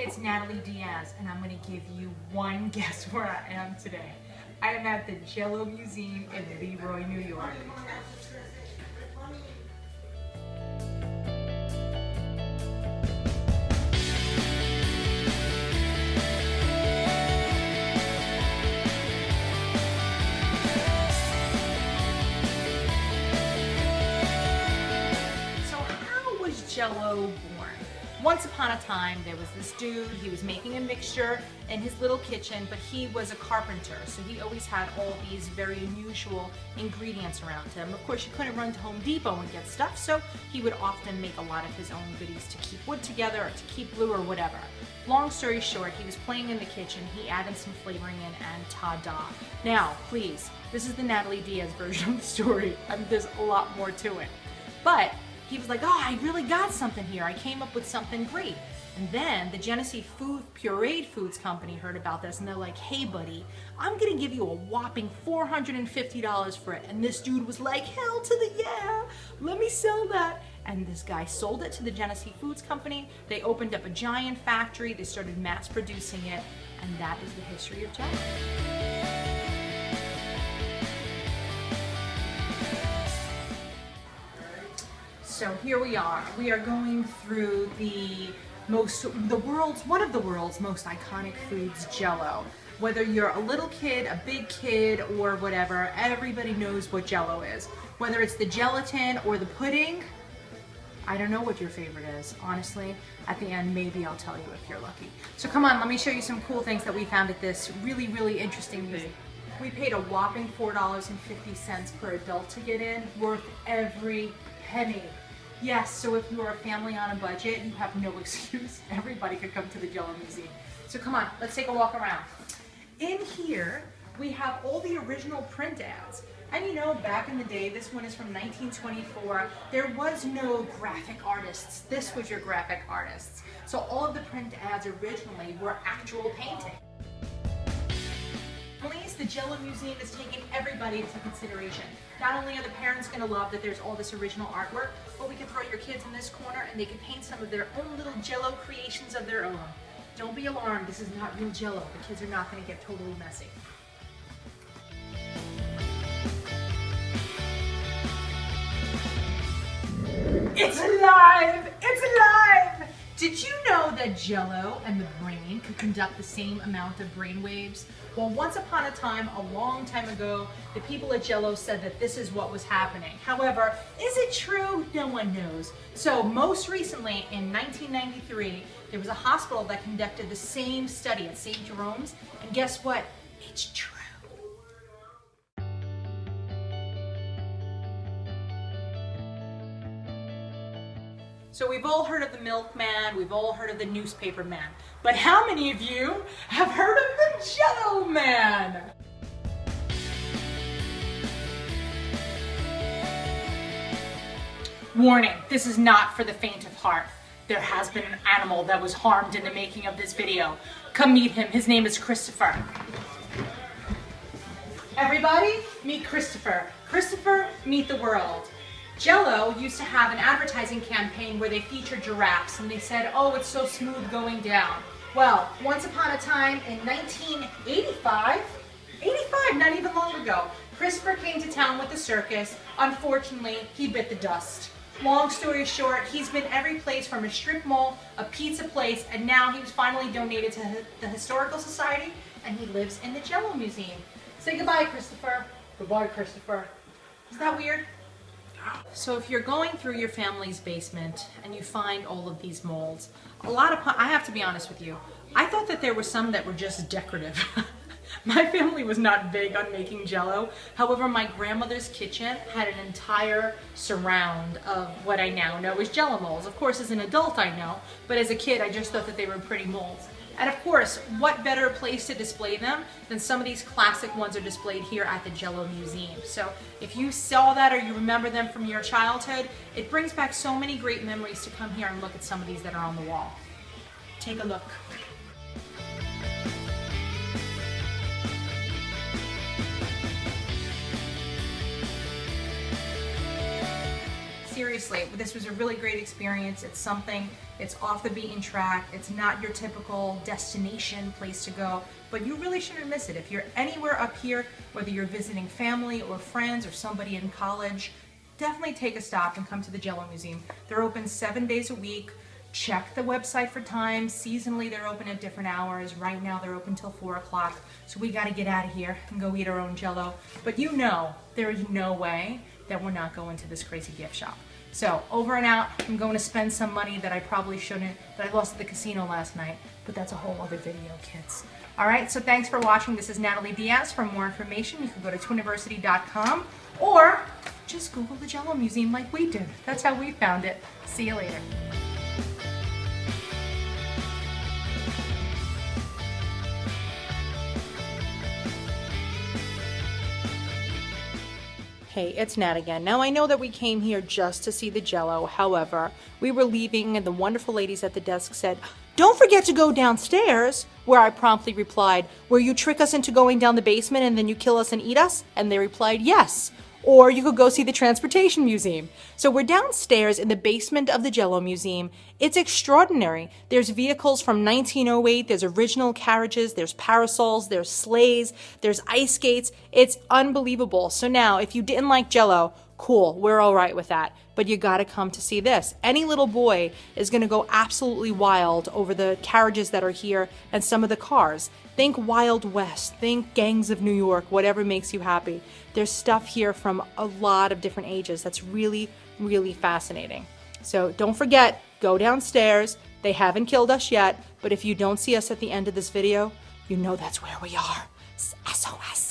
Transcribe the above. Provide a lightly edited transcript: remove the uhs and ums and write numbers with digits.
it's Natalie Diaz, and I'm going to give you one guess where I am today. I am at the Jell-O Museum in LeRoy, New York. Jello born. Once upon a time, there was this dude, he was making a mixture in his little kitchen, but he was a carpenter, so he always had all these very unusual ingredients around him. Of course, you couldn't run to Home Depot and get stuff, so he would often make a lot of his own goodies to keep wood together or to keep glue or whatever. Long story short, he was playing in the kitchen, he added some flavoring in, and ta-da. Now, please, this is the Natalie Diaz version of the story. There's a lot more to it. But he was like, oh, I really got something here. I came up with something great. And then the Genesee Pureed Foods Company heard about this, and they're like, hey, buddy, I'm gonna give you a whopping $450 for it. And this dude was like, hell to the yeah, let me sell that. And this guy sold it to the Genesee Foods Company. They opened up a giant factory. They started mass producing it. And that is the history of Jello. So here we are. We are going through one of the world's most iconic foods, Jello. Whether you're a little kid, a big kid, or whatever, everybody knows what Jello is. Whether it's the gelatin or the pudding, I don't know what your favorite is. Honestly, at the end, maybe I'll tell you if you're lucky. So come on, let me show you some cool things that we found at this really, really interesting museum. We paid a whopping $4.50 per adult to get in, worth every penny. Yes, so if you're a family on a budget, you have no excuse. Everybody could come to the Jell-O Museum. So come on, let's take a walk around. In here, we have all the original print ads. And you know, back in the day, this one is from 1924, there was no graphic artists. This was your graphic artists. So all of the print ads originally were actual painting. The Jell-O Museum is taking everybody into consideration. Not only are the parents going to love that there's all this original artwork, but we can throw your kids in this corner and they can paint some of their own little Jello creations of their own. Don't be alarmed, this is not real Jello. The kids are not going to get totally messy. It's alive! It's alive! Did you know that Jello and the brain could conduct the same amount of brain waves? Well, once upon a time, a long time ago, the people at Jello said that this is what was happening. However, is it true? No one knows. So most recently, in 1993, there was a hospital that conducted the same study at St. Jerome's, and guess what? It's true. So we've all heard of the milkman, we've all heard of the newspaper man, but how many of you have heard of the Jello man? Warning, this is not for the faint of heart. There has been an animal that was harmed in the making of this video. Come meet him, his name is Christopher. Everybody, meet Christopher. Christopher, meet the world. Jello used to have an advertising campaign where they featured giraffes and they said, oh, it's so smooth going down. Well, once upon a time in 1985, not even long ago, Christopher came to town with the circus. Unfortunately, he bit the dust. Long story short, he's been every place from a strip mall, a pizza place, and now he was finally donated to the Historical Society, and he lives in the Jell-O Museum. Say goodbye, Christopher. Goodbye, Christopher. Is that weird? So if you're going through your family's basement and you find all of these molds, I have to be honest with you, I thought that there were some that were just decorative. My family was not big on making Jello. However, my grandmother's kitchen had an entire surround of what I now know as Jello molds. Of course, as an adult I know, but as a kid I just thought that they were pretty molds. And of course, what better place to display them than some of these classic ones are displayed here at the Jell-O Museum. So if you saw that or you remember them from your childhood, it brings back so many great memories to come here and look at some of these that are on the wall. Take a look. Seriously, this was a really great experience. It's something It's off the beaten track. It's not your typical destination place to go, but you really shouldn't miss it. If you're anywhere up here, whether you're visiting family or friends or somebody in college, definitely take a stop and come to the Jell-O Museum. They're open 7 days a week. Check the website for times. Seasonally, they're open at different hours. Right now, they're open till 4 o'clock. So we got to get out of here and go eat our own Jello. But you know, there is no way that we're not going to this crazy gift shop. So over and out. I'm going to spend some money that I probably shouldn't, that I lost at the casino last night. But that's a whole other video, kids. All right, so thanks for watching. This is Natalie Diaz. For more information, you can go to twiniversity.com or just Google the Jell-O Museum like we did. That's how we found it. See you later. Hey, it's Nat again. Now I know that we came here just to see the Jello. However, we were leaving and the wonderful ladies at the desk said, "Don't forget to go downstairs," where I promptly replied, "Where you trick us into going down the basement and then you kill us and eat us?" And they replied, "Yes. Or you could go see the Transportation Museum." So we're downstairs in the basement of the Jell-O Museum. It's extraordinary. There's vehicles from 1908, there's original carriages, there's parasols, there's sleighs, there's ice skates. It's unbelievable. So now, if you didn't like Jello, cool, we're all right with that. But you gotta come to see this. Any little boy is gonna go absolutely wild over the carriages that are here and some of the cars. Think Wild West, think Gangs of New York, whatever makes you happy. There's stuff here from a lot of different ages that's really, really fascinating. So don't forget, go downstairs. They haven't killed us yet, but if you don't see us at the end of this video, you know that's where we are. SOS.